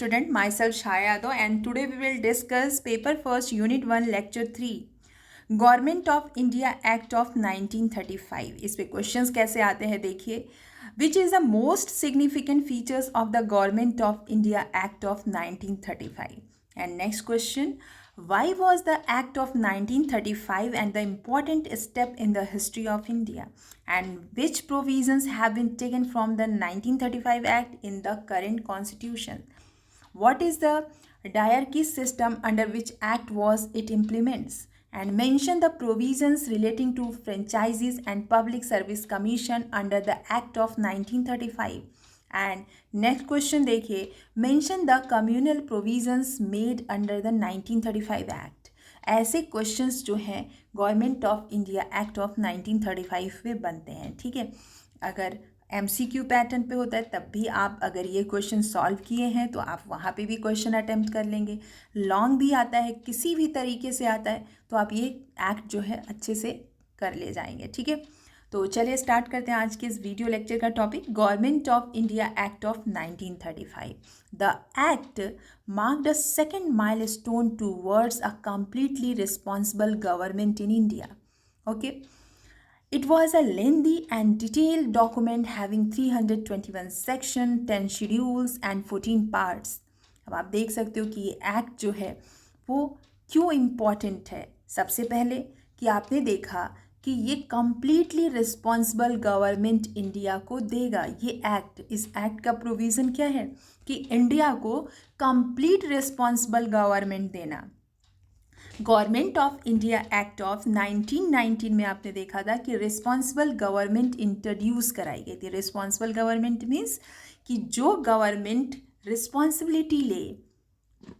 student, myself Shaya Yadav, and today we will discuss paper first unit 1 lecture 3 government of India act of 1935। इस पे questions कैसे आते हैं देखिए। Which is the most significant features of the government of India act of 1935। And next question, why was the act of 1935 and the important step in the history of India and which provisions have been taken from the 1935 act in the current constitution. What is the diarchy system under which act was it implements, and mention the provisions relating to franchises and public service commission under the act of 1935. And next question देखिए, mention the communal provisions made under the 1935 act. ऐसे questions जो हैं government of India act of 1935 में बनते हैं, ठीक है। अगर MCQ पैटर्न पे होता है तब भी आप अगर ये क्वेश्चन सॉल्व किए हैं तो आप वहाँ पे भी क्वेश्चन अटेम्प्ट कर लेंगे। लॉन्ग भी आता है, किसी भी तरीके से आता है तो आप ये एक्ट जो है अच्छे से कर ले जाएंगे, ठीक है। तो चलिए स्टार्ट करते हैं आज के इस वीडियो लेक्चर का topic, government of India act of 1935। The act marked a second milestone towards a completely responsible government in India. Okay, It was a lengthy and detailed document having 321 sections, 10 schedules and 14 parts. अब आप देख सकते हो कि ये act जो है वो क्यों इम्पॉर्टेंट है। सबसे पहले कि आपने देखा कि ये कम्प्लीटली रिस्पॉन्सिबल गवर्नमेंट इंडिया को देगा। ये एक्ट, इस एक्ट का प्रोविज़न क्या है कि इंडिया को कंप्लीट रिस्पॉन्सिबल गवर्नमेंट देना। Government of India act of 1919 में आपने देखा था कि रिस्पॉन्सिबल गवर्नमेंट इंट्रोड्यूस कराई गई थी। रिस्पॉन्सिबल गवर्नमेंट मीन्स कि जो गवर्नमेंट रिस्पॉन्सिबिलिटी ले,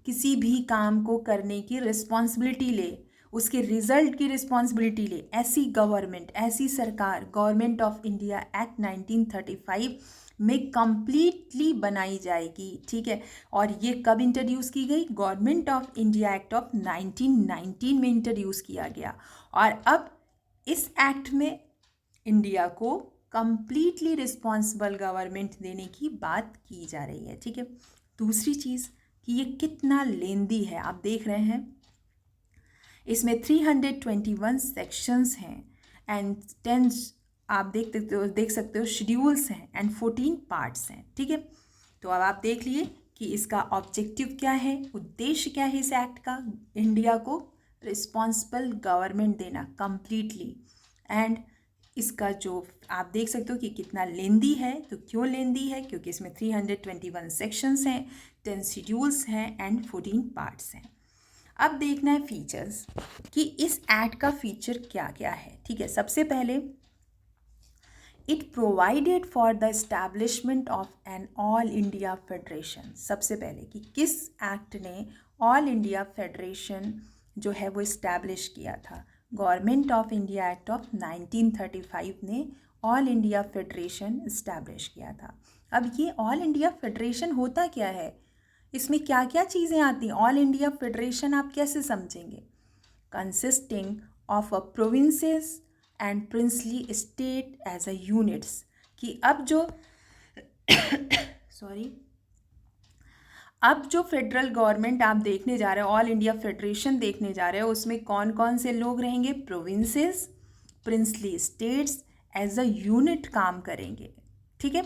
किसी भी काम को करने की रिस्पॉन्सिबिलिटी ले, उसके रिजल्ट की रिस्पॉन्सिबिलिटी ले, ऐसी गवर्नमेंट, ऐसी सरकार गवर्नमेंट ऑफ इंडिया एक्ट 1935 में कम्प्लीटली बनाई जाएगी, ठीक है। और ये कब इंट्रोड्यूस की गई? Government of India act of 1919 में इंट्रोड्यूस किया गया। और अब इस एक्ट में इंडिया को कम्प्लीटली रिस्पॉन्सिबल गवर्नमेंट देने की बात की जा रही है, ठीक है। दूसरी चीज़ कि ये कितना लेंदी है, आप देख रहे हैं इसमें 321 सेक्शंस हैं एंड 10 आप देख सकते हो शेड्यूल्स हैं एंड 14 पार्ट्स हैं, ठीक है। तो अब आप देख लिए कि इसका ऑब्जेक्टिव क्या है, उद्देश्य क्या है इस एक्ट का, इंडिया को रिस्पॉन्सिबल गवर्नमेंट देना कम्प्लीटली। एंड इसका जो आप देख सकते हो कि कितना लेंदी है। तो क्यों लेंदी है? क्योंकि इसमें 321 सेक्शंस हैं, 10 शेड्यूल्स हैं एंड 14 पार्ट्स हैं। अब देखना है फीचर्स कि इस एक्ट का फीचर क्या क्या है, ठीक है। सबसे पहले it provided for the establishment of an all India federation. सबसे पहले कि किस एक्ट ने ऑल इंडिया फेडरेशन जो है वो इस्टेब्लिश किया था। Government of India act of 1935 ने ऑल इंडिया फेडरेशन इस्टेब्लिश किया था। अब ये ऑल इंडिया फेडरेशन होता क्या है, इसमें क्या क्या चीज़ें आती हैं? ऑल इंडिया फेडरेशन आप कैसे समझेंगे? Consisting of a provinces and princely state as a units. कि अब जो अब जो फेडरल गवर्नमेंट आप देखने जा रहे हो, ऑल इंडिया फेडरेशन देखने जा रहे हो, उसमें कौन कौन से लोग रहेंगे? Provinces, princely states as a unit काम करेंगे, ठीक है।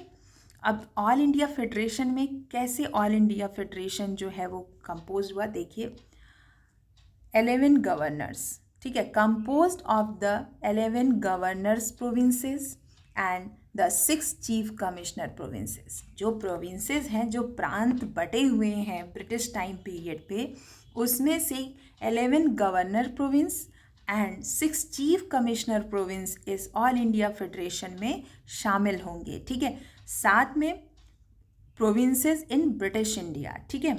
अब ऑल इंडिया फेडरेशन में कैसे ऑल इंडिया फेडरेशन जो है वो कंपोज हुआ, देखिए 11 गवर्नर्स, ठीक है, composed of the 11 governors provinces and the 6 chief commissioner provinces. जो प्रोविंसेस हैं, जो प्रांत बटे हुए हैं ब्रिटिश टाइम पीरियड पे, उसमें से 11 governor province and 6 chief commissioner province इस ऑल इंडिया फेडरेशन में शामिल होंगे, ठीक है। साथ में प्रोविंसेस इन ब्रिटिश इंडिया, ठीक है।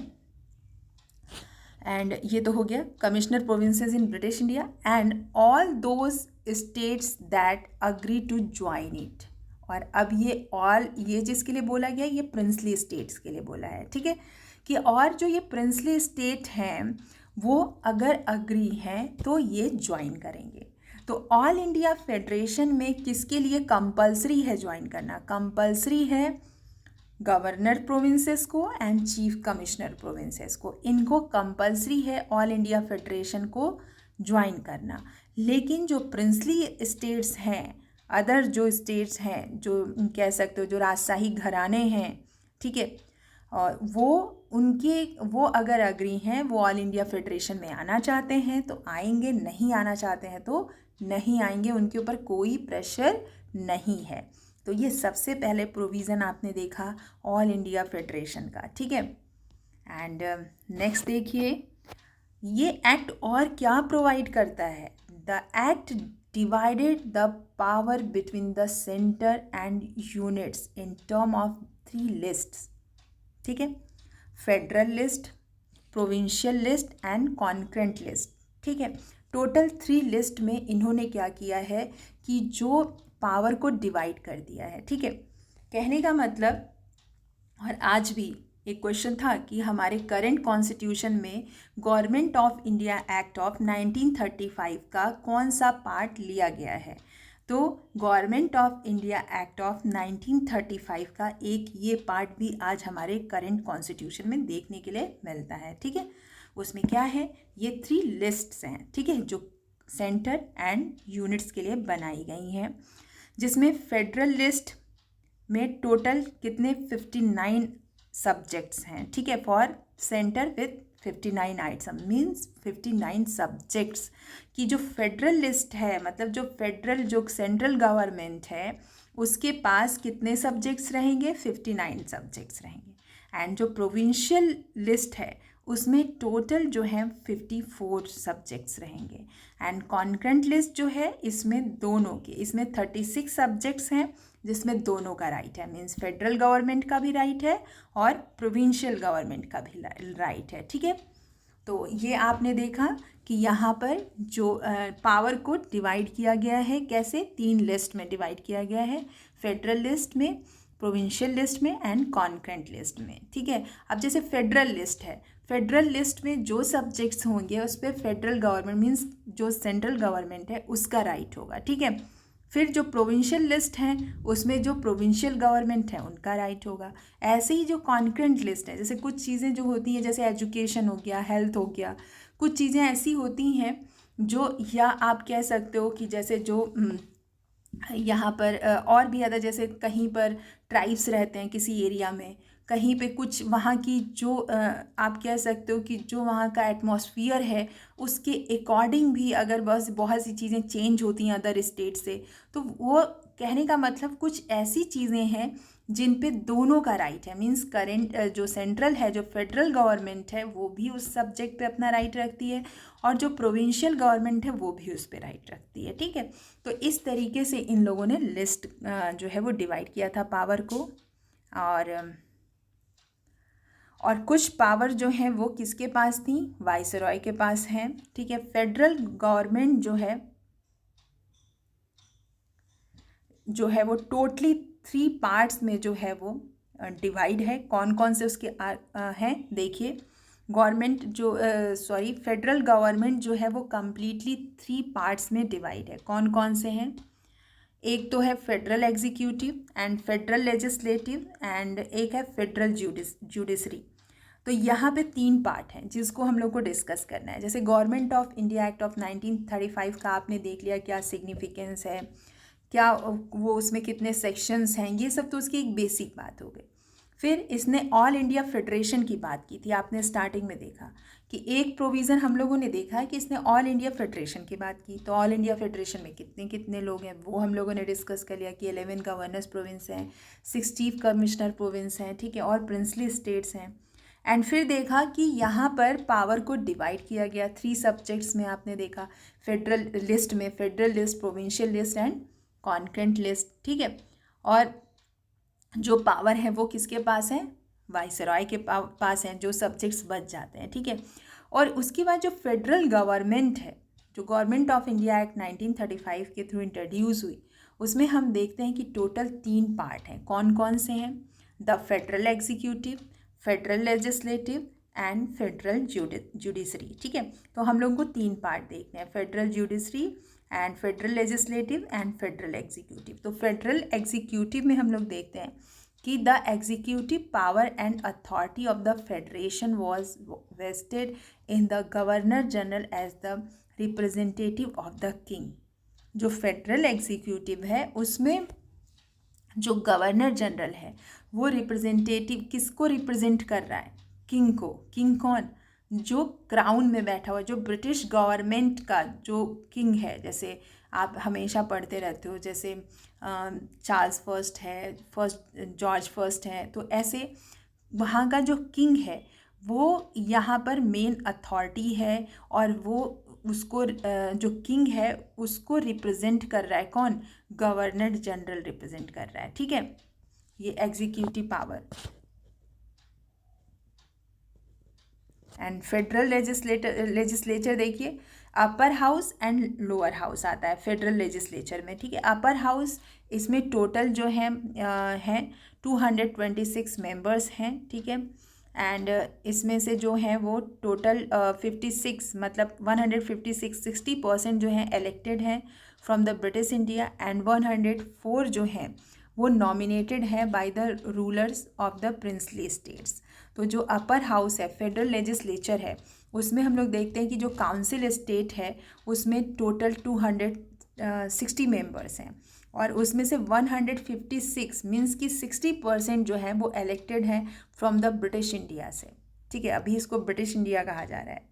एंड ये तो हो गया commissioner provinces in British India and all those states that agree to join it. और अब ये जिसके लिए बोला गया, ये प्रिंसली स्टेट्स के लिए बोला है, ठीक है। कि और जो ये प्रिंसली स्टेट हैं वो अगर अग्री हैं तो ये ज्वाइन करेंगे। तो ऑल इंडिया फेडरेशन में किसके लिए कंपलसरी है ज्वाइन करना? कंपलसरी है गवर्नर प्रोविंसेस को एंड चीफ कमिश्नर प्रोविंसेस को, इनको कंपलसरी है ऑल इंडिया फेडरेशन को ज्वाइन करना। लेकिन जो प्रिंसली स्टेट्स हैं, अदर जो स्टेट्स हैं, जो कह सकते हो जो राजशाही घराने हैं, ठीक है, और वो अगर अग्री हैं, वो ऑल इंडिया फेडरेशन में आना चाहते हैं तो आएंगे, नहीं आना चाहते हैं तो नहीं आएंगे, उनके ऊपर कोई प्रेशर नहीं है। तो ये सबसे पहले प्रोविज़न आपने देखा ऑल इंडिया फेडरेशन का, ठीक है। एंड नेक्स्ट देखिए, ये एक्ट और क्या प्रोवाइड करता है। The act divided the power between the centre and units in term of 3 lists, ठीक है, federal list, provincial list and concurrent list, ठीक है। टोटल 3 लिस्ट में इन्होंने क्या किया है कि जो पावर को डिवाइड कर दिया है, ठीक है। कहने का मतलब, और आज भी एक क्वेश्चन था कि हमारे करंट कॉन्स्टिट्यूशन में government of India act of 1935 का कौन सा पार्ट लिया गया है। तो government of India act of 1935 का एक ये पार्ट भी आज हमारे करंट कॉन्स्टिट्यूशन में देखने के लिए मिलता है, ठीक है। उसमें क्या है, ये 3 लिस्ट्स हैं, ठीक है, जो सेंटर एंड यूनिट्स के लिए बनाई गई हैं, जिसमें फेडरल लिस्ट में टोटल कितने 59 सब्जेक्ट्स हैं, ठीक है, for centre with 59 item means 59 subjects की जो फेडरल लिस्ट है, मतलब जो फेडरल जो सेंट्रल गवर्नमेंट है उसके पास कितने सब्जेक्ट्स रहेंगे, 59 सब्जेक्ट्स रहेंगे। एंड जो प्रोविंशियल लिस्ट है उसमें टोटल जो है 54 सब्जेक्ट्स रहेंगे। एंड कॉन्करेंट लिस्ट जो है इसमें दोनों के, इसमें 36 सब्जेक्ट्स हैं जिसमें दोनों का राइट है, मीन्स फेडरल गवर्नमेंट का भी राइट है और प्रोविंशियल गवर्नमेंट का भी राइट है, ठीक है। तो ये आपने देखा कि यहाँ पर जो पावर को डिवाइड किया गया है, कैसे 3 लिस्ट में डिवाइड किया गया है, फेडरल लिस्ट में, प्रोविंशियल लिस्ट में एंड कॉन्करेंट लिस्ट में, ठीक है। अब जैसे फेडरल लिस्ट है, फेडरल लिस्ट में जो सब्जेक्ट्स होंगे उस पर फेडरल गवर्नमेंट मीन्स जो सेंट्रल गवर्नमेंट है उसका राइट होगा, ठीक है। फिर जो प्रोविंशियल लिस्ट है उसमें जो प्रोविंशियल गवर्नमेंट है उनका राइट होगा। ऐसे ही जो कॉन्करेंट लिस्ट है, जैसे कुछ चीज़ें जो होती हैं, जैसे एजुकेशन हो गया, हेल्थ हो गया, कुछ चीज़ें ऐसी होती हैं जो, या आप कह सकते हो कि जैसे जो यहाँ पर और भी ज़्यादा, जैसे कहीं पर ट्राइब्स रहते हैं किसी एरिया में, कहीं पे कुछ वहाँ की जो आप कह सकते हो कि जो वहाँ का एटमॉस्फियर है उसके अकॉर्डिंग भी अगर बहुत सी चीज़ें चेंज होती हैं अदर स्टेट से, तो वो कहने का मतलब कुछ ऐसी चीज़ें हैं जिन पे दोनों का राइट है, मींस करेंट जो सेंट्रल है, जो फेडरल गवर्नमेंट है वो भी उस सब्जेक्ट पे अपना राइट रखती है और जो प्रोविंशियल गवर्नमेंट है वो भी उस पे राइट रखती है, ठीक है। तो इस तरीके से इन लोगों ने लिस्ट जो है वो डिवाइड किया था पावर को। और कुछ पावर जो है वो किसके पास थी, वाइसरॉय के पास है, ठीक है। फेडरल गवर्नमेंट जो है वो टोटली 3 पार्ट्स में जो है वो डिवाइड है। कौन कौन से उसके हैं देखिए। गवर्नमेंट जो फेडरल गवर्नमेंट जो है वो कम्प्लीटली 3 पार्ट्स में डिवाइड है। कौन कौन से हैं, एक तो है federal executive and federal legislative and एक है फेडरल जुडिशरी। तो यहाँ पे 3 पार्ट हैं जिसको हम लोग को डिस्कस करना है। जैसे government of India act of 1935 का आपने देख लिया क्या सिग्निफिकेंस है, क्या वो उसमें कितने सेक्शंस हैं, ये सब तो उसकी एक बेसिक बात हो गई। फिर इसने ऑल इंडिया फेडरेशन की बात की थी, आपने स्टार्टिंग में देखा कि एक प्रोविज़न हम लोगों ने देखा है कि इसने ऑल इंडिया फेडरेशन की बात की। तो ऑल इंडिया फेडरेशन में कितने कितने लोग हैं वो हम लोगों ने डिस्कस कर लिया कि 11 गवर्नर्स प्रोविंस हैं, 6 चीफ कमिश्नर प्रोविंस हैं, ठीक है, और प्रिंसली स्टेट्स हैं। एंड फिर देखा कि यहाँ पर पावर को डिवाइड किया गया 3 सब्जेक्ट्स में, आपने देखा फेडरल लिस्ट में, federal list, provincial list and concurrent list, ठीक है। और जो पावर है वो किसके पास है, वाइसरॉय के पास है, जो सब्जेक्ट्स बच जाते हैं, ठीक है। और उसके बाद जो फेडरल गवर्नमेंट है, जो गवर्नमेंट ऑफ इंडिया एक्ट 1935 के थ्रू इंट्रोड्यूस हुई, उसमें हम देखते हैं कि टोटल 3 पार्ट हैं। कौन कौन से हैं, the federal executive, federal legislative and federal judiciary, ठीक है। तो हम लोगों को 3 पार्ट देखते हैं, federal judiciary and federal legislative and federal executive. तो फेडरल एग्जीक्यूटिव में हम लोग देखते हैं कि the executive power and authority of the federation was vested in the governor general as the representative of the king. जो फेडरल एग्जीक्यूटिव है उसमें जो गवर्नर जनरल है वो रिप्रेजेंटेटिव किसको रिप्रेजेंट कर रहा है? किंग को। किंग कौन? जो क्राउन में बैठा हुआ, जो ब्रिटिश गवर्नमेंट का जो किंग है। जैसे आप हमेशा पढ़ते रहते हो, जैसे चार्ल्स फर्स्ट है, जॉर्ज फर्स्ट है, तो ऐसे वहाँ का जो किंग है वो यहाँ पर मेन अथॉरिटी है, और वो उसको जो किंग है उसको रिप्रेजेंट कर रहा है। कौन? गवर्नर जनरल रिप्रेजेंट कर रहा है। ठीक है, ये executive power. And federal legislature देखिए, upper house and lower house आता है फेडरल लेजिस्लेचर में। ठीक है, अपर हाउस इसमें टोटल जो है 226 मेंबर्स हैं। ठीक है, एंड इसमें से जो है वो टोटल 56 मतलब 156 60% जो है इलेक्टेड हैं from the British India, and 104 जो हैं वो नॉमिनेटेड है by the rulers of the princely states. तो जो अपर हाउस है, फेडरल लेजिस्लेचर है, उसमें हम लोग देखते हैं कि जो काउंसिल स्टेट है उसमें टोटल 260 मेंबर्स हैं, और उसमें से 156 मीन्स कि 60% जो है वो इलेक्टेड हैं फ्रॉम द ब्रिटिश इंडिया से। ठीक है, अभी इसको ब्रिटिश इंडिया कहा जा रहा है।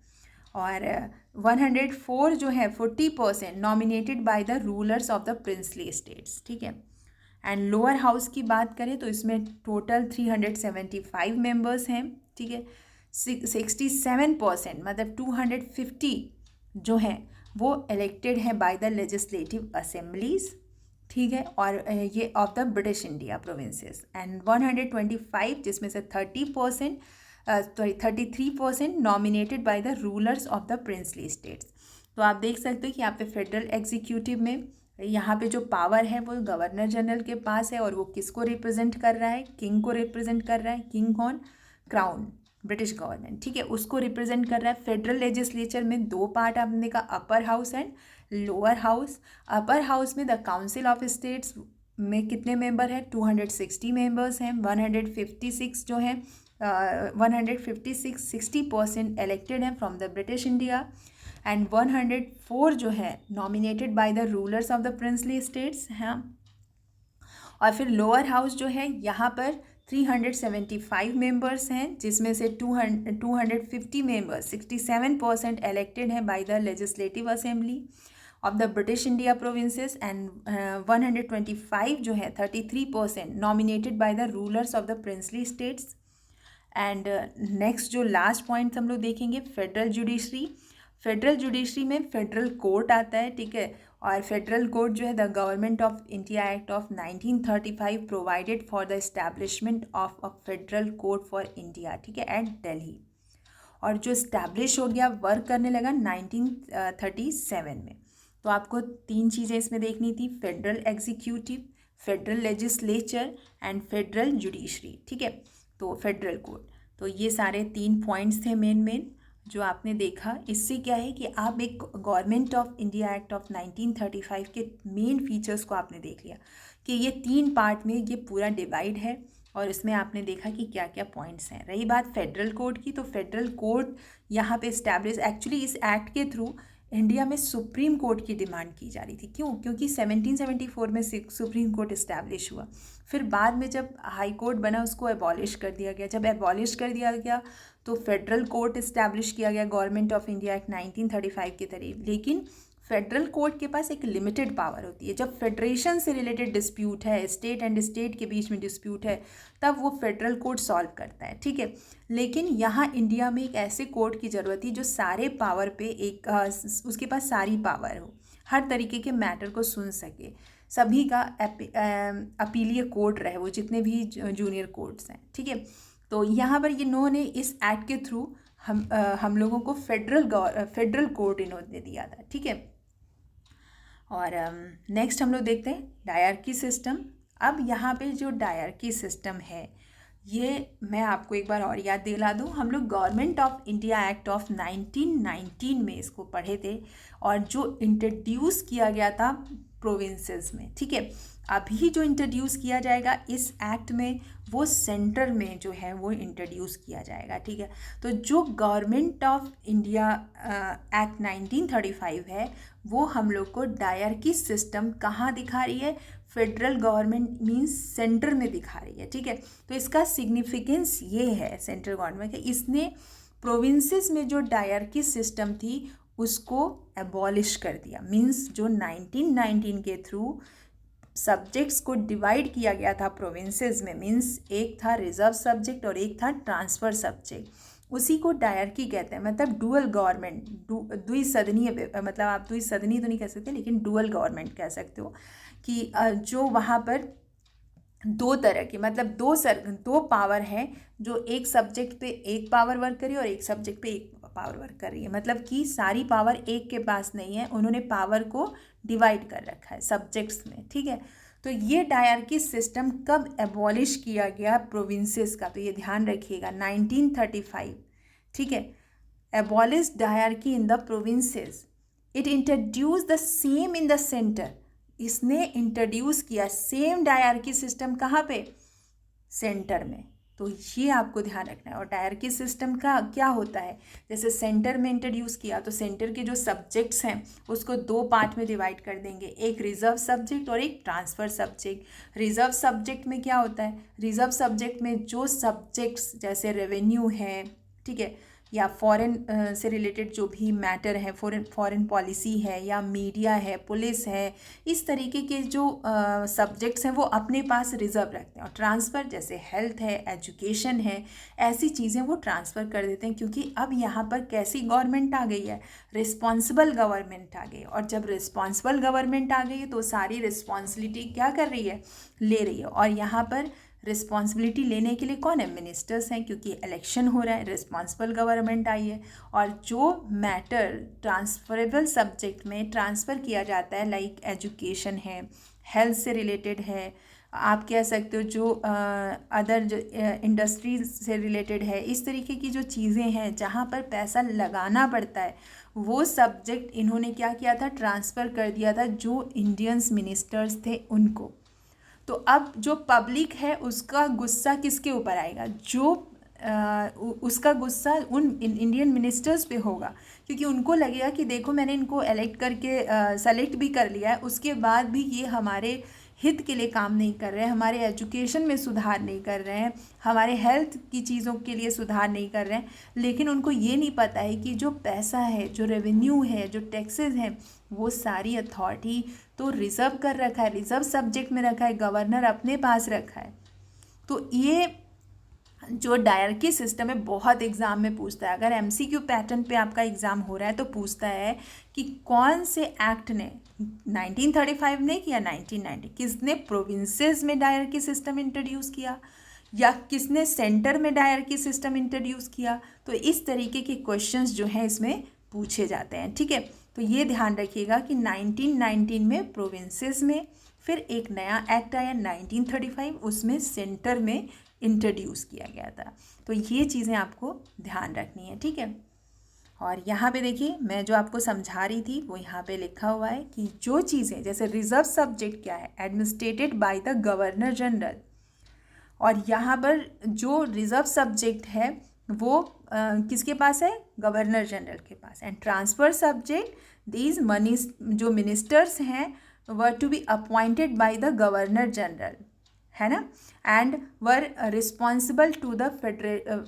और 104 जो है 40% nominated by the rulers of the princely states. ठीक है, एंड लोअर हाउस की बात करें तो इसमें टोटल 375 मेंबर्स हैं। ठीक है, 67% मतलब 250 जो हैं वो इलेक्टेड हैं बाय द लेजिस्लेटिव असेंबलीज। ठीक है, और ये of the British India provinces, and 125 जिसमें से 33% nominated by the rulers of the princely states. तो आप देख सकते हो कि यहाँ पे फेडरल एग्जीक्यूटिव में यहाँ पे जो पावर है वो गवर्नर जनरल के पास है, और वो किसको रिप्रेजेंट कर रहा है? किंग को रिप्रेजेंट कर रहा है। किंग कौन? Crown, British government. ठीक है, उसको रिप्रेजेंट कर रहा है। फेडरल लेजिस्लेचर में दो पार्ट आपने देखा, अपर house and lower house. Upper house में द काउंसिल ऑफ स्टेट्स में कितने मेंबर हैं? 260 मेंबर्स हैं। 156 जो हैं 156 60% इलेक्टेड हैं from the British India, and 104 जो है nominated by the rulers of the princely states हैं। और फिर लोअर हाउस जो है यहाँ पर 375 मेंबर्स हैं, जिसमें से 250 मेंबर्स 67% इलेक्टेड हैं by the legislative assembly of the British India provinces, and 125 जो है 33% nominated by the rulers of the princely states. And next जो लास्ट पॉइंट हम लोग देखेंगे, फेडरल जुडिशरी। फेडरल जुडिशरी में फेडरल कोर्ट आता है। ठीक है, और फेडरल कोर्ट जो है the government of India act of 1935 provided for the establishment of a federal court for India. ठीक है, एट दिल्ली, और जो इस्टेब्लिश हो गया, वर्क करने लगा 1937 में। तो आपको तीन चीज़ें इसमें देखनी थी, federal executive, federal legislature and federal judiciary. ठीक है, तो फेडरल कोर्ट, तो ये सारे 3 पॉइंट्स थे मेन जो आपने देखा। इससे क्या है कि आप एक government of India act of 1935 के मेन फीचर्स को आपने देख लिया कि ये 3 पार्ट में ये पूरा डिवाइड है, और इसमें आपने देखा कि क्या क्या पॉइंट्स हैं। रही बात फेडरल कोर्ट की, तो फेडरल कोर्ट यहाँ पे इस्टेब्लिश, एक्चुअली इस एक्ट के थ्रू इंडिया में सुप्रीम कोर्ट की डिमांड की जा रही थी। क्यों? क्योंकि 1774 में सुप्रीम कोर्ट इस्टेब्लिश हुआ, फिर बाद में जब हाई कोर्ट बना उसको एबॉलिश कर दिया गया। जब एबॉलिश कर दिया गया तो फेडरल कोर्ट इस्टेब्लिश किया गया गवर्नमेंट ऑफ इंडिया एक्ट 1935 के तहत। लेकिन फेडरल कोर्ट के पास एक लिमिटेड पावर होती है। जब फेडरेशन से रिलेटेड डिस्प्यूट है, स्टेट एंड स्टेट के बीच में डिस्प्यूट है, तब वो फेडरल कोर्ट सॉल्व करता है। ठीक है, लेकिन यहाँ इंडिया में एक ऐसे कोर्ट की ज़रूरत थी जो सारे पावर पे एक उसके पास सारी पावर हो, हर तरीके के मैटर को सुन सके, सभी का अपीलीय कोर्ट रहे, वो जितने भी जूनियर कोर्ट्स हैं। ठीक है, तो यहाँ पर इन्होंने इस एक्ट के थ्रू हम लोगों को फेडरल कोर्ट इन्होंने दिया था। ठीक है, और नेक्स्ट हम लोग देखते हैं डायरकी सिस्टम। अब यहाँ पे जो डायरकी सिस्टम है ये मैं आपको एक बार और याद दिला दूँ, हम लोग government of India act of 1919 में इसको पढ़े थे, और जो इंट्रोड्यूस किया गया था प्रोविंसेस में। ठीक है, अभी जो इंट्रोड्यूस किया जाएगा इस एक्ट में वो सेंटर में जो है वो इंट्रोड्यूस किया जाएगा, ठीक है। तो जो गवर्नमेंट ऑफ इंडिया एक्ट 1935 है वो हम लोग को डायरकी सिस्टम कहाँ दिखा रही है, फेडरल गवर्नमेंट मीन्स सेंटर में दिखा रही है, ठीक है। तो इसका सिग्निफिकेंस ये है सेंट्रल गवर्नमेंट का, इसने प्रोविंसेस में जो डायरकी सिस्टम थी उसको एबॉलिश कर दिया। मीन्स जो 1919 के थ्रू सब्जेक्ट्स को डिवाइड किया गया था प्रोविंसेस में, मीन्स एक था रिजर्व सब्जेक्ट और एक था ट्रांसफ़र सब्जेक्ट, उसी को डायरकी कहते हैं। मतलब डुअल गवर्नमेंट, द्विसदनीय, मतलब आप द्विसदनीय तो नहीं कह सकते लेकिन डुअल गवर्नमेंट कह सकते हो कि जो वहाँ पर दो तरह की, मतलब दो पावर है जो एक सब्जेक्ट पे एक पावर वर्क कर रही है और एक सब्जेक्ट पे एक पावर वर्क कर रही है। मतलब कि सारी पावर एक के पास नहीं है, उन्होंने पावर को डिवाइड कर रखा है सब्जेक्ट्स में, ठीक है। तो ये डायरकी सिस्टम कब एबॉलिश किया गया प्रोविंसेस का, तो ये ध्यान रखिएगा 1935, ठीक है। Abolish dyarchy in the provinces, it introduce the same in the centre. इसने इंट्रोड्यूस किया सेम डायरकी सिस्टम कहाँ पे, सेंटर में। तो ये आपको ध्यान रखना है। और डायरकी सिस्टम का क्या होता है, जैसे सेंटर में इंट्रोड्यूस किया तो सेंटर के जो सब्जेक्ट्स हैं उसको दो पार्ट में डिवाइड कर देंगे, एक रिजर्व सब्जेक्ट और एक ट्रांसफ़र सब्जेक्ट। रिजर्व सब्जेक्ट में क्या होता है, रिजर्व सब्जेक्ट में जो सब्जेक्ट्स जैसे रेवेन्यू है, ठीक है, या फॉरेन से रिलेटेड जो भी मैटर है, फॉरेन पॉलिसी है या मीडिया है, पुलिस है, इस तरीके के जो सब्जेक्ट्स हैं वो अपने पास रिजर्व रखते हैं। और ट्रांसफ़र जैसे हेल्थ है, एजुकेशन है, ऐसी चीज़ें वो ट्रांसफ़र कर देते हैं, क्योंकि अब यहाँ पर कैसी गवर्नमेंट आ गई है, रिस्पॉन्सिबल गवर्नमेंट आ गई। और जब रिस्पॉन्सिबल गवर्नमेंट आ गई है तो सारी रिस्पॉन्सिबिलिटी क्या कर रही है, ले रही है। और यहाँ पर रिस्पॉन्सिबिलिटी लेने के लिए कौन है, मिनिस्टर्स हैं, क्योंकि इलेक्शन हो रहा है, रिस्पॉन्सिबल गवर्नमेंट आई है। और जो मैटर ट्रांसफरेबल सब्जेक्ट में ट्रांसफ़र किया जाता है, लाइक एजुकेशन है, हेल्थ से रिलेटेड है, आप कह सकते हो जो अदर जो इंडस्ट्रीज से रिलेटेड है, इस तरीके की जो चीज़ें हैं जहाँ पर पैसा लगाना पड़ता है, वो सब्जेक्ट इन्होंने क्या किया था, ट्रांसफ़र कर दिया था जो इंडियंस मिनिस्टर्स थे उनको। तो अब जो पब्लिक है उसका गुस्सा किसके ऊपर आएगा, जो उसका गुस्सा उन इंडियन मिनिस्टर्स पे होगा, क्योंकि उनको लगेगा कि देखो मैंने इनको इलेक्ट करके सेलेक्ट भी कर लिया है, उसके बाद भी ये हमारे हित के लिए काम नहीं कर रहे हैं, हमारे एजुकेशन में सुधार नहीं कर रहे हैं, हमारे हेल्थ की चीज़ों के लिए सुधार नहीं कर रहे हैं। लेकिन उनको ये नहीं पता है कि जो पैसा है, जो रेवेन्यू है, जो टैक्सेस हैं, वो सारी अथॉरिटी तो रिजर्व कर रखा है, रिजर्व सब्जेक्ट में रखा है, गवर्नर अपने पास रखा है। तो ये जो डायरकी सिस्टम है बहुत एग्ज़ाम में पूछता है। अगर एमसीक्यू पैटर्न पे आपका एग्ज़ाम हो रहा है तो पूछता है कि कौन से एक्ट ने 1935 ने किया 1990, किसने प्रोविंसेस में डायरकी सिस्टम इंट्रोड्यूस किया या किसने सेंटर में डायरकी सिस्टम इंट्रोड्यूस किया। तो इस तरीके के क्वेश्चंस जो हैं इसमें पूछे जाते हैं, ठीक है। तो ये ध्यान रखिएगा कि 1919 में प्रोविंसेस में, फिर एक नया एक्ट आया 1935, उसमें सेंटर में इंट्रोड्यूस किया गया था। तो ये चीज़ें आपको ध्यान रखनी है, ठीक है। और यहाँ पे देखिए मैं जो आपको समझा रही थी वो यहाँ पे लिखा हुआ है कि जो चीज़ें जैसे रिजर्व सब्जेक्ट क्या है, administrated bye the governor general. और यहाँ पर जो रिजर्व सब्जेक्ट है वो किसके पास है, गवर्नर जनरल के पास। And transfer subject, these money जो मिनिस्टर्स हैं were to be appointed by the governor general, है ना, and were responsible to the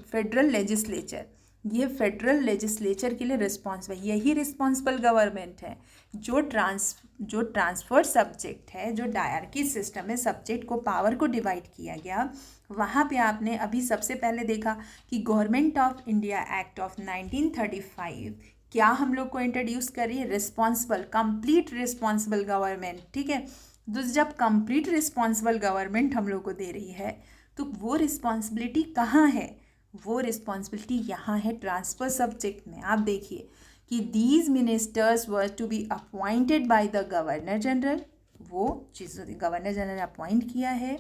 federal legislature. ये फेडरल लेजिस्लेचर के लिए रिस्पॉन्सिबल, यही रिस्पॉन्सिबल गवर्नमेंट है। जो ट्रांसफ़र सब्जेक्ट है, जो डायरकी सिस्टम में सब्जेक्ट को, पावर को डिवाइड किया गया, वहाँ पे आपने अभी सबसे पहले देखा कि government of India act of 1935 क्या हम लोग को इंट्रोड्यूस कर रही है, रिस्पॉन्सिबल, कंप्लीट रिस्पॉन्सिबल गवर्नमेंट, ठीक है। तो जब कंप्लीट रिस्पॉन्सिबल गवर्नमेंट हम लोग को दे रही है तो वो रिस्पॉन्सिबिलिटी कहाँ है, वो रिस्पॉन्सिबिलिटी यहाँ है ट्रांसफ़र सब्जेक्ट में। आप देखिए कि these ministers were to be appointed by the governor general, वो चीज़ गवर्नर जनरल अपॉइंट किया है,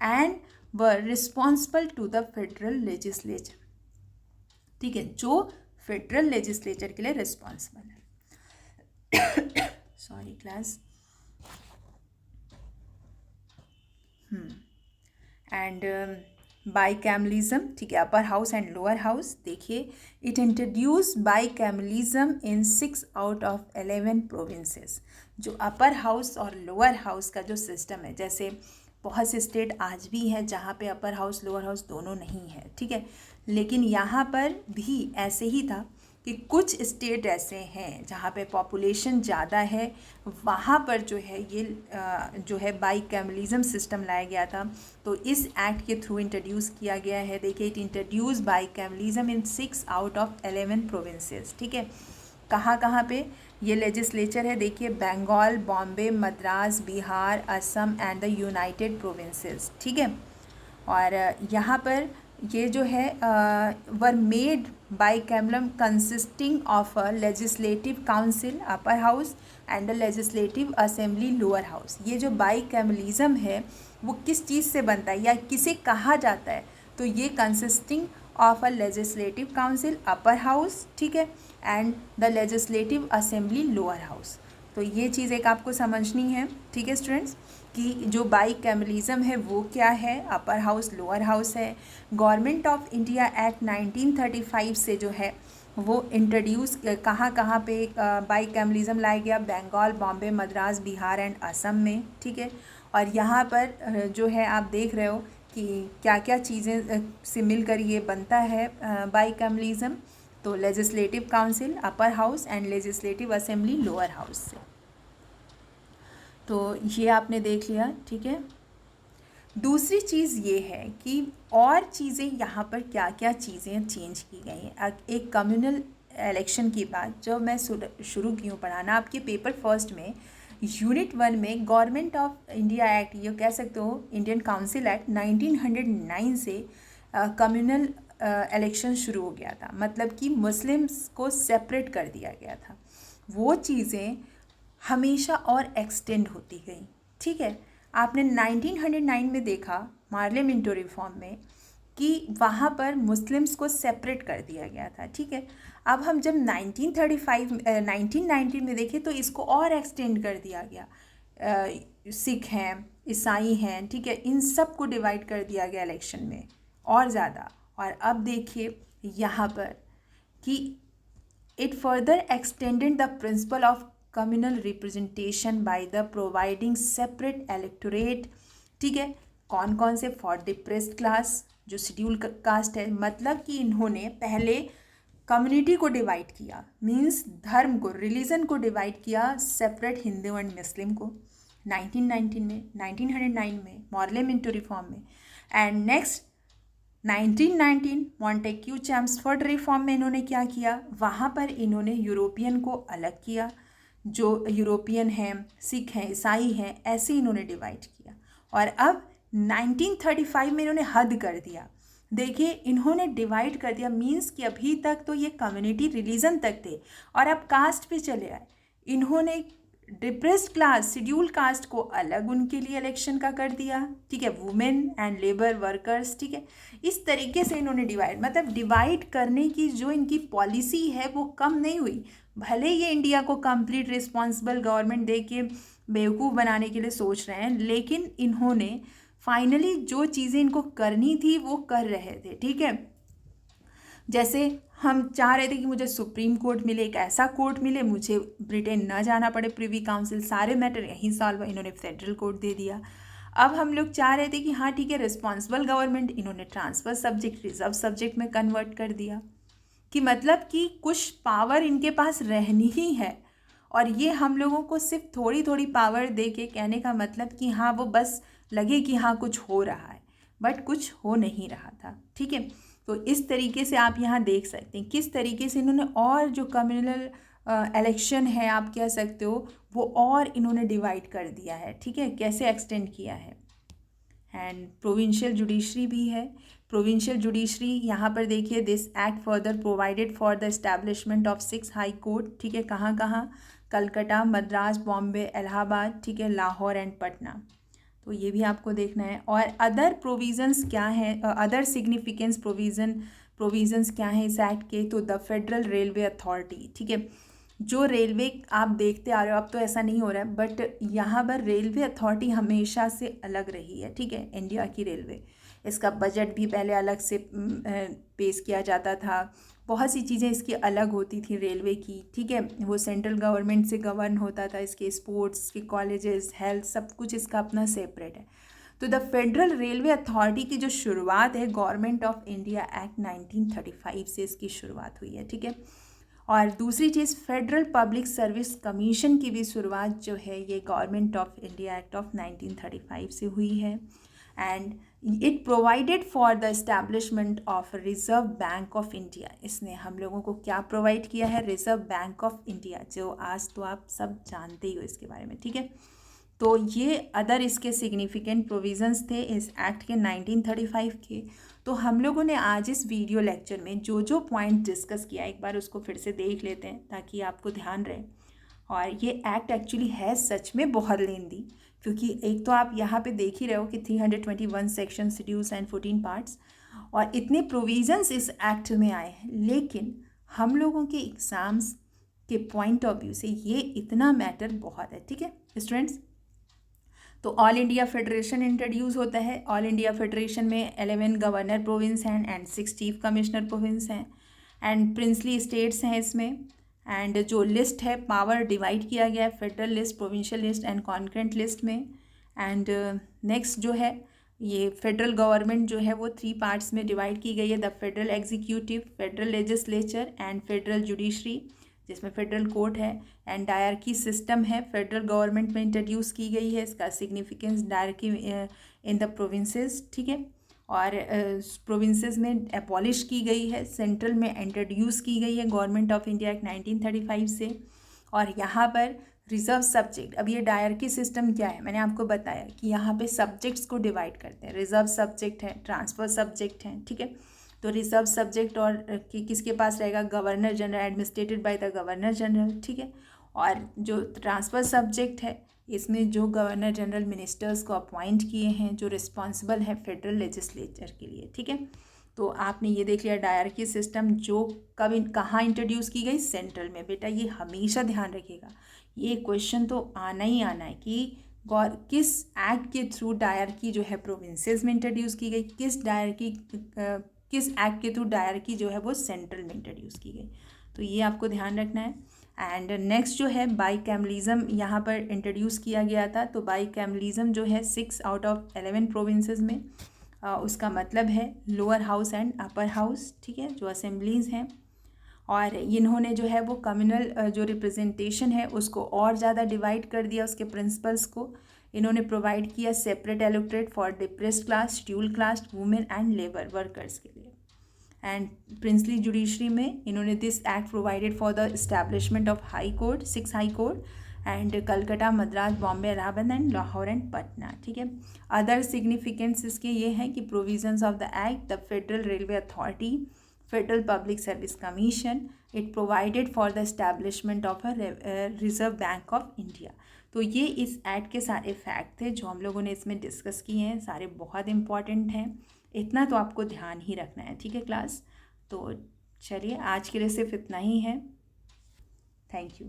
and were responsible to the federal legislature, ठीक है, जो फेडरल लेजिस्लेचर के लिए रिस्पॉन्सिबल है। Sorry class. एंड बाइकैमलिज्म, ठीक है, upper house and lower house. देखिए, it introduce bicameralism in 6 out of 11 provinces. जो अपर हाउस और लोअर हाउस का जो सिस्टम है, जैसे बहुत से स्टेट आज भी हैं जहाँ पे अपर हाउस लोअर हाउस दोनों नहीं है, ठीक है, लेकिन यहाँ पर भी ऐसे ही था कि कुछ स्टेट ऐसे हैं जहाँ पे पॉपुलेशन ज़्यादा है, वहाँ पर जो है ये जो है बाइकैमलिज्म सिस्टम लाया गया था। तो इस एक्ट के थ्रू इंट्रोड्यूस किया गया है। देखिए, it introduce bicameralism in 6 out of 11 provinces, ठीक है। कहाँ कहाँ पे ये लेजिस्लेचर है, देखिए, Bengal, Bombay, Madras, Bihar, Assam and the united provinces, ठीक है। और यहाँ पर ये जो है were made bicameral consisting of a legislative council upper house and the legislative assembly lower house. ये जो बाइकैमलिज्म है वो किस चीज़ से बनता है या किसे कहा जाता है, तो ये consisting of a legislative council upper house, ठीक है, and the legislative assembly lower house. तो ये चीज़ एक आपको समझनी है, ठीक है स्टूडेंट्स, कि जो बाइकैमलिज्म है वो क्या है, अपर हाउस लोअर हाउस है। गवर्नमेंट ऑफ इंडिया एक्ट 1935 से जो है वो इंट्रोड्यूस कहाँ कहाँ पे बाइकैमलिज्म लाया गया, बंगाल, बॉम्बे, मद्रास, बिहार एंड असम में, ठीक है। और यहाँ पर जो है आप देख रहे हो कि क्या क्या चीज़ें से मिलकर ये बनता है बाइकैमलिज्म। तो legislative council upper house and legislative assembly lower house से। तो ये आपने देख लिया, ठीक है। दूसरी चीज़ ये है कि और चीज़ें यहाँ पर क्या क्या चीज़ें चेंज की गई हैं। एक कम्युनल इलेक्शन की बात जो मैं शुरू की हूँ पढ़ाना आपके पेपर फर्स्ट में, यूनिट 1 में गवर्नमेंट ऑफ इंडिया एक्ट, ये कह सकते हो इंडियन काउंसिल एक्ट 1909 से कम्युनल इलेक्शन शुरू हो गया था। मतलब कि मुस्लिम्स को सेपरेट कर दिया गया था। वो चीज़ें हमेशा और एक्सटेंड होती गई, ठीक है। आपने 1909 में देखा मार्ले मिंटो रिफॉर्म में कि वहाँ पर मुस्लिम्स को सेपरेट कर दिया गया था, ठीक है। अब हम जब 1919 में देखें तो इसको और एक्सटेंड कर दिया गया। सिख हैं, ईसाई हैं, ठीक है, इन सब को डिवाइड कर दिया गया इलेक्शन में और ज़्यादा। और अब देखिए यहाँ पर कि it further extended the principle of communal representation by the providing separate electorate, ठीक है। कौन कौन से, फॉर डिप्रेस्ड क्लास, जो शेड्यूल कास्ट है, मतलब कि इन्होंने पहले कम्युनिटी को डिवाइड किया, मींस धर्म को, रिलीजन को डिवाइड किया सेपरेट, हिंदू एंड मुस्लिम को 1909 में मार्ले मिंटो रिफॉर्म में। एंड नेक्स्ट 1919 मॉन्टेक्यू चैम्सफोर्ड रिफॉर्म में इन्होंने क्या किया, वहाँ पर इन्होंने यूरोपियन को अलग किया, जो यूरोपियन हैं, सिख हैं, ईसाई हैं, ऐसे इन्होंने डिवाइड किया। और अब 1935 में इन्होंने हद कर दिया। देखिए, इन्होंने डिवाइड कर दिया, मींस कि अभी तक तो ये कम्युनिटी रिलीजन तक थे और अब कास्ट पे चले आए। इन्होंने डिप्रेस्ड क्लास, शेड्यूल कास्ट को अलग उनके लिए इलेक्शन का कर दिया, ठीक है, वुमेन एंड लेबर वर्कर्स, ठीक है। इस तरीके से इन्होंने डिवाइड, मतलब डिवाइड करने की जो इनकी पॉलिसी है वो कम नहीं हुई। भले ये इंडिया को कंप्लीट रिस्पॉन्सिबल गवर्नमेंट दे के बेवकूफ़ बनाने के लिए सोच रहे हैं, लेकिन इन्होंने फाइनली जो चीज़ें इनको करनी थी वो कर रहे थे, ठीक है। जैसे हम चाह रहे थे कि मुझे सुप्रीम कोर्ट मिले, एक ऐसा कोर्ट मिले, मुझे ब्रिटेन न जाना पड़े, प्रिवी काउंसिल, सारे मैटर यहीं सॉल्व, इन्होंने फेडरल कोर्ट दे दिया। अब हम लोग चाह रहे थे कि हाँ ठीक है, रिस्पॉन्सिबल गवर्नमेंट, इन्होंने ट्रांसफ़र सब्जेक्ट रिजर्व सब्जेक्ट में कन्वर्ट कर दिया, कि मतलब कि कुछ पावर इनके पास रहनी ही है। और ये हम लोगों को सिर्फ थोड़ी थोड़ी पावर दे के कहने का मतलब कि हाँ वो बस लगे कि हाँ कुछ हो रहा है, बट कुछ हो नहीं रहा था, ठीक है। तो इस तरीके से आप यहाँ देख सकते हैं किस तरीके से इन्होंने और जो कम्युनल इलेक्शन है आप कह सकते हो वो और इन्होंने डिवाइड कर दिया है, ठीक है, कैसे एक्सटेंड किया है। एंड प्रोविंशियल जुडिशरी भी है। प्रोविंशियल जुडिशरी यहाँ पर देखिए, this act further provided for the establishment of 6 high court, ठीक है, कहाँ कहाँ, कलकत्ता, मद्रास, बॉम्बे, इलाहाबाद, ठीक है, लाहौर एंड पटना। तो ये भी आपको देखना है। और अदर प्रोविजंस क्या हैं, अदर सिग्निफिकेंस प्रोविजंस क्या हैं इस एक्ट के, तो द फेडरल रेलवे अथॉरिटी, ठीक है, जो रेलवे आप देखते आ रहे हो, अब तो ऐसा नहीं हो रहा है, बट यहाँ पर रेलवे अथॉरिटी हमेशा से अलग रही है, ठीक है, इंडिया की रेलवे। इसका बजट भी पहले अलग से पेश किया जाता था, बहुत सी चीज़ें इसकी अलग होती थी रेलवे की, ठीक है। वो सेंट्रल गवर्नमेंट से गवर्न होता था, इसके स्पोर्ट्स के कॉलेजेस, हेल्थ, सब कुछ इसका अपना सेपरेट है। तो द फेडरल रेलवे अथॉरिटी की जो शुरुआत है गवर्नमेंट ऑफ इंडिया एक्ट 1935 से इसकी शुरुआत हुई है, ठीक है। और दूसरी चीज़, फेडरल पब्लिक सर्विस कमीशन की भी शुरुआत जो है ये government of India act of 1935 से हुई है। And it provided for the establishment of reserve bank of India. इसने हम लोगों को क्या प्रोवाइड किया है? रिजर्व बैंक ऑफ इंडिया, जो आज तो आप सब जानते ही हो इसके बारे में, ठीक है। तो ये अदर इसके सिग्निफिकेंट प्रोविजंस थे इस एक्ट के 1935 के। तो हम लोगों ने आज इस वीडियो लेक्चर में जो जो पॉइंट डिस्कस किया, एक बार उसको फिर से देख लेते हैं ताकि आपको ध्यान रहे। और ये एक्ट एक्चुअली है सच में बहुत लेंदी, क्योंकि एक तो आप यहाँ पे देख ही रहे हो कि 321 सेक्शन, शेड्यूल्स एंड 14 पार्ट्स, और इतने प्रोविजंस इस एक्ट में आए हैं। लेकिन हम लोगों के एग्ज़ाम्स के पॉइंट ऑफ व्यू से ये इतना मैटर बहुत है, ठीक है स्टूडेंट्स। तो ऑल इंडिया फेडरेशन इंट्रोड्यूस होता है। ऑल इंडिया फेडरेशन में 11 गवर्नर प्रोविंस हैं एंड 6 चीफ कमिश्नर प्रोविंस हैं एंड प्रिंसली स्टेट्स हैं इसमें। एंड जो लिस्ट है, पावर डिवाइड किया गया है federal list, provincial list and concurrent list में। एंड नेक्स्ट जो है, ये फेडरल गवर्नमेंट जो है वो 3 पार्ट्स में डिवाइड की गई है, the federal executive, federal legislature and federal judiciary, जिसमें फेडरल कोर्ट है। एंड डायरकी सिस्टम है, फेडरल गवर्नमेंट में इंट्रोड्यूस की गई है, इसका significance dyarchy in the provinces, ठीक है। और प्रोविंसेस में एबॉलिश की गई है, सेंट्रल में इंट्रोड्यूस की गई है गवर्नमेंट ऑफ इंडिया एक्ट 1935 से। और यहाँ पर रिजर्व सब्जेक्ट, अब ये डायरकी सिस्टम क्या है, मैंने आपको बताया कि यहाँ पे सब्जेक्ट्स को डिवाइड करते हैं, रिजर्व सब्जेक्ट है, ट्रांसफर सब्जेक्ट हैं, ठीक है। तो रिजर्व सब्जेक्ट और किसके पास रहेगा? Governor general, administrated bye the governor general, ठीक है। और जो ट्रांसफ़र सब्जेक्ट है, इसमें जो गवर्नर जनरल मिनिस्टर्स को अपॉइंट किए हैं, जो रिस्पॉन्सिबल है फेडरल लेजिस्लेचर के लिए, ठीक है। तो आपने ये देख लिया डायरकी सिस्टम, जो कब कहाँ इंट्रोड्यूस की गई? सेंट्रल में। बेटा ये हमेशा ध्यान रखिएगा, ये क्वेश्चन तो आना ही आना है कि किस एक्ट के थ्रू डायरकी जो है प्रोविंसेस में इंट्रोड्यूस की गई, किस एक्ट के थ्रू डायरकी जो है वो सेंट्रल में इंट्रोड्यूस की गई। तो ये आपको ध्यान रखना है। एंड नेक्स्ट जो है बाईकैमलिज्म यहाँ पर इंट्रोड्यूस किया गया था। तो बाईकैमलिज्म जो है 6 आउट ऑफ 11 प्रोविंसेस में, उसका मतलब है lower house and upper house, ठीक है, जो असेंबलीज हैं। और इन्होंने जो है वो कम्युनल जो रिप्रेजेंटेशन है उसको और ज़्यादा डिवाइड कर दिया, उसके प्रिंसिपल्स को। इन्होंने प्रोवाइड किया separate electorate for depressed class, scheduled class, women and labour workers के लिए। एंड प्रिंसली जुडिशरी में इन्होंने this act provided for the establishment of high court, 6 high court and Calcutta, Madras, Bombay, Allahabad and Lahore and Patna, ठीक है। अदर सिग्निफिकेंस इसके ये हैं कि provisions of the act, the federal railway authority, federal public service commission, it provided for the establishment of a reserve bank of India. तो ये इस act के सारे फैक्ट थे जो हम लोगों ने इसमें डिस्कस किए हैं, सारे बहुत इंपॉर्टेंट हैं। इतना तो आपको ध्यान ही रखना है, ठीक है क्लास। तो चलिए आज के लिए सिर्फ इतना ही है। Thank you.